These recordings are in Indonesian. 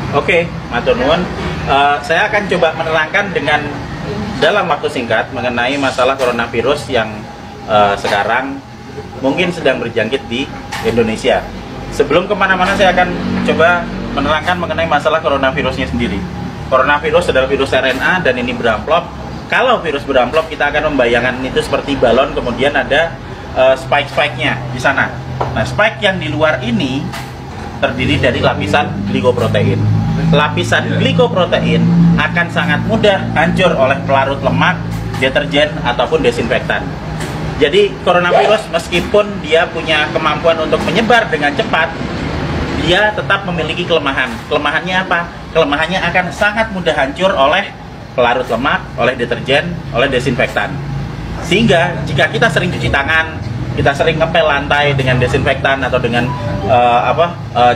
Oke, matur nuwun. Saya akan coba menerangkan dengan dalam waktu singkat mengenai masalah coronavirus yang sekarang mungkin sedang berjangkit di Indonesia. Sebelum kemana-mana, saya akan coba menerangkan mengenai masalah coronavirusnya sendiri. Coronavirus adalah virus RNA dan ini beramplop. Kalau virus beramplop, kita akan membayangkan itu seperti balon, kemudian ada spike-spike-nya di sana. Nah, spike yang di luar ini terdiri dari lapisan glikoprotein. Lapisan glikoprotein akan sangat mudah hancur oleh pelarut lemak, deterjen, ataupun desinfektan. Jadi coronavirus meskipun dia punya kemampuan untuk menyebar dengan cepat, dia tetap memiliki kelemahan. Kelemahannya apa? Kelemahannya akan sangat mudah hancur oleh pelarut lemak, oleh deterjen, oleh desinfektan. Sehingga jika kita sering cuci tangan, kita sering ngepel lantai dengan desinfektan atau dengan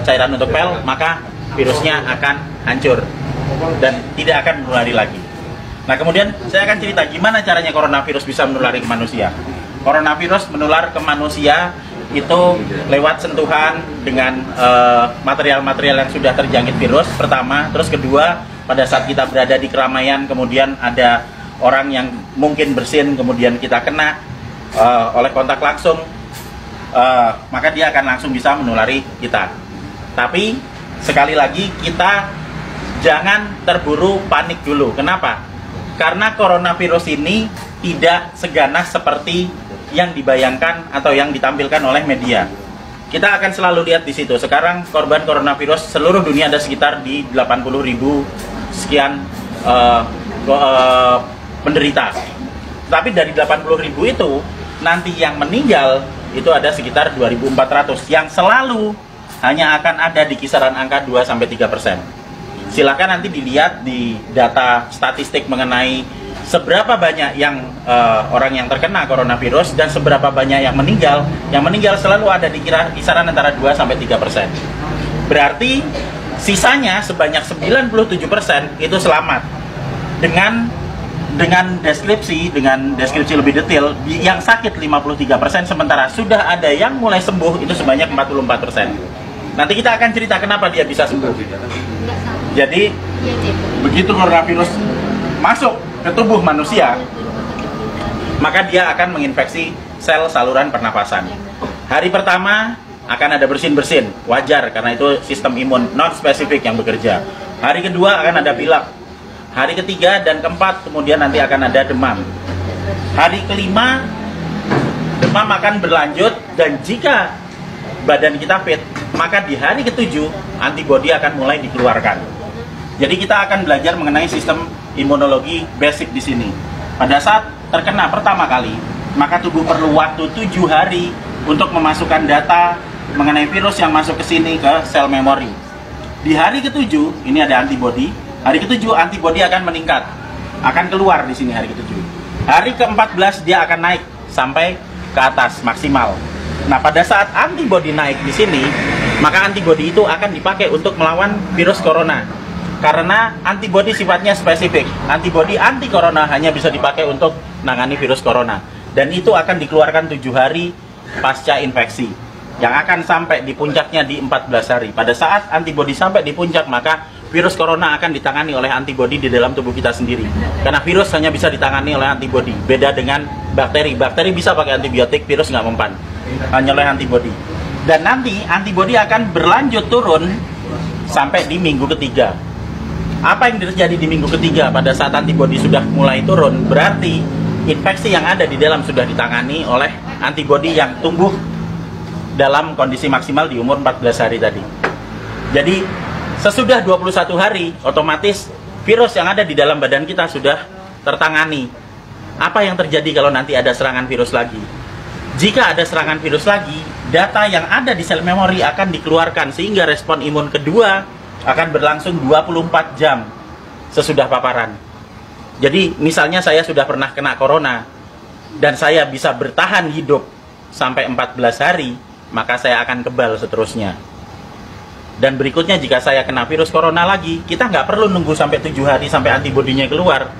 cairan untuk pel, maka virusnya akan hancur dan tidak akan menulari lagi. Nah, kemudian saya akan cerita gimana caranya coronavirus bisa menulari ke manusia. Coronavirus menular ke manusia itu lewat sentuhan dengan material-material yang sudah terjangkit virus pertama, terus kedua pada saat kita berada di keramaian, kemudian ada orang yang mungkin bersin, kemudian kita kena oleh kontak langsung, maka dia akan langsung bisa menulari kita. Tapi sekali lagi kita jangan terburu panik dulu. Kenapa? Karena coronavirus ini tidak seganas seperti yang dibayangkan atau yang ditampilkan oleh media. Kita akan selalu lihat di situ. Sekarang korban coronavirus seluruh dunia ada sekitar di 80.000 sekian penderita. Tapi dari 80.000 itu nanti yang meninggal itu ada sekitar 2.400 yang selalu hanya akan ada di kisaran angka 2-3%. Silahkan nanti dilihat di data statistik mengenai seberapa banyak yang orang yang terkena coronavirus dan seberapa banyak yang meninggal. Yang meninggal selalu ada di kisaran antara 2-3%. Berarti sisanya sebanyak 97% itu selamat. Dengan deskripsi lebih detail, yang sakit 53%, sementara sudah ada yang mulai sembuh itu sebanyak 44%. Nanti kita akan cerita kenapa dia bisa sembuh. Jadi, begitu coronavirus masuk ke tubuh manusia, maka dia akan menginfeksi sel saluran pernapasan. Hari pertama akan ada bersin-bersin, wajar karena itu sistem imun non-spesifik yang bekerja. Hari kedua akan ada pilek. Hari ketiga dan keempat kemudian nanti akan ada demam. Hari kelima demam akan berlanjut, dan jika badan kita fit, maka di hari ketujuh antibodi akan mulai dikeluarkan. Jadi kita akan belajar mengenai sistem imunologi basic di sini. Pada saat terkena pertama kali, maka tubuh perlu waktu 7 hari untuk memasukkan data mengenai virus yang masuk ke sini ke sel memori. Di hari ketujuh ini ada antibodi. Hari ketujuh antibodi akan meningkat, akan keluar di sini hari ketujuh. Hari ke-14 dia akan naik sampai ke atas maksimal. Nah, pada saat antibodi naik di sini, maka antibodi itu akan dipakai untuk melawan virus corona. Karena antibodi sifatnya spesifik. Antibodi anti corona hanya bisa dipakai untuk menangani virus corona. Dan itu akan dikeluarkan 7 hari pasca infeksi, yang akan sampai di puncaknya di 14 hari. Pada saat antibodi sampai di puncak, maka virus corona akan ditangani oleh antibodi di dalam tubuh kita sendiri. Karena virus hanya bisa ditangani oleh antibodi. Beda dengan bakteri. Bakteri bisa pakai antibiotik, virus nggak mempan. Hanya oleh antibodi. Dan nanti antibodi akan berlanjut turun sampai di minggu ketiga. Apa yang terjadi di minggu ketiga pada saat antibodi sudah mulai turun? Berarti infeksi yang ada di dalam sudah ditangani oleh antibodi yang tumbuh dalam kondisi maksimal di umur 14 hari tadi. Jadi sesudah 21 hari, otomatis virus yang ada di dalam badan kita sudah tertangani. Apa yang terjadi kalau nanti ada serangan virus lagi? Jika ada serangan virus lagi, data yang ada di sel memori akan dikeluarkan, sehingga respon imun kedua akan berlangsung 24 jam sesudah paparan. Jadi misalnya saya sudah pernah kena corona dan saya bisa bertahan hidup sampai 14 hari, maka saya akan kebal seterusnya. Dan berikutnya jika saya kena virus corona lagi, kita nggak perlu nunggu sampai 7 hari sampai antibodinya keluar.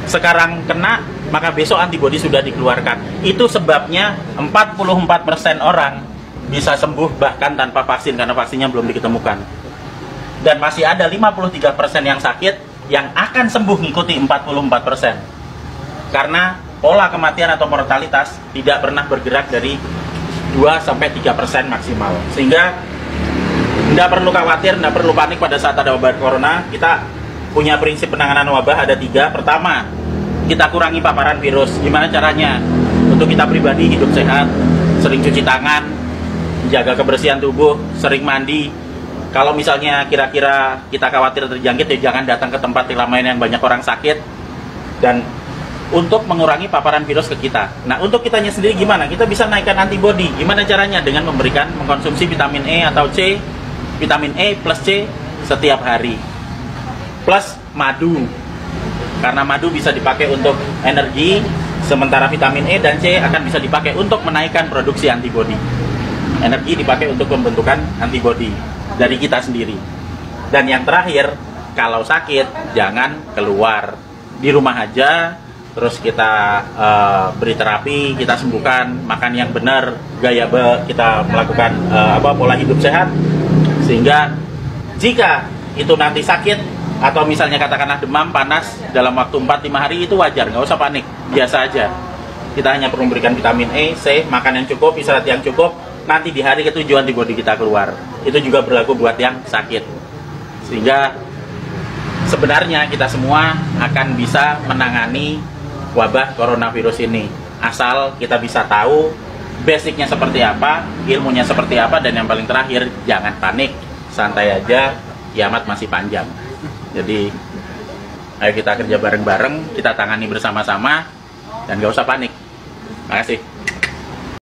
Sekarang kena, maka besok antibodi sudah dikeluarkan. Itu sebabnya 44% orang bisa sembuh bahkan tanpa vaksin, karena vaksinnya belum diketemukan. Dan masih ada 53% yang sakit yang akan sembuh ngikuti 44%. Karena pola kematian atau mortalitas tidak pernah bergerak dari 2-3% maksimal. Sehingga tidak perlu khawatir, tidak perlu panik pada saat ada wabah corona. Kita punya prinsip penanganan wabah ada 3. Pertama, kita kurangi paparan virus. Gimana caranya? Untuk kita pribadi hidup sehat, sering cuci tangan, jaga kebersihan tubuh, sering mandi. Kalau misalnya kira-kira kita khawatir terjangkit, ya jangan datang ke tempat keramaian yang banyak orang sakit. Dan untuk mengurangi paparan virus ke kita. Nah, untuk kitanya sendiri gimana? Kita bisa naikkan antibodi. Gimana caranya? Dengan mengkonsumsi vitamin E atau C, vitamin E plus C setiap hari. Plus madu. Karena madu bisa dipakai untuk energi, sementara vitamin E dan C akan bisa dipakai untuk menaikkan produksi antibodi. Energi dipakai untuk pembentukan antibodi dari kita sendiri. Dan yang terakhir, kalau sakit jangan keluar, di rumah aja. Terus kita beri terapi, kita sembuhkan, makan yang benar, kita melakukan pola hidup sehat, sehingga jika itu nanti sakit atau misalnya katakanlah demam, panas dalam waktu 4-5 hari, itu wajar, nggak usah panik, biasa aja. Kita hanya perlu memberikan vitamin E, C, makan yang cukup, istirahat yang cukup, nanti di hari ketujuh antibodi kita keluar. Itu juga berlaku buat yang sakit. Sehingga sebenarnya kita semua akan bisa menangani wabah coronavirus ini, asal kita bisa tahu basicnya seperti apa, ilmunya seperti apa, dan yang paling terakhir, jangan panik, santai aja, kiamat masih panjang. Jadi ayo kita kerja bareng-bareng, kita tangani bersama-sama, dan gak usah panik. Terima kasih.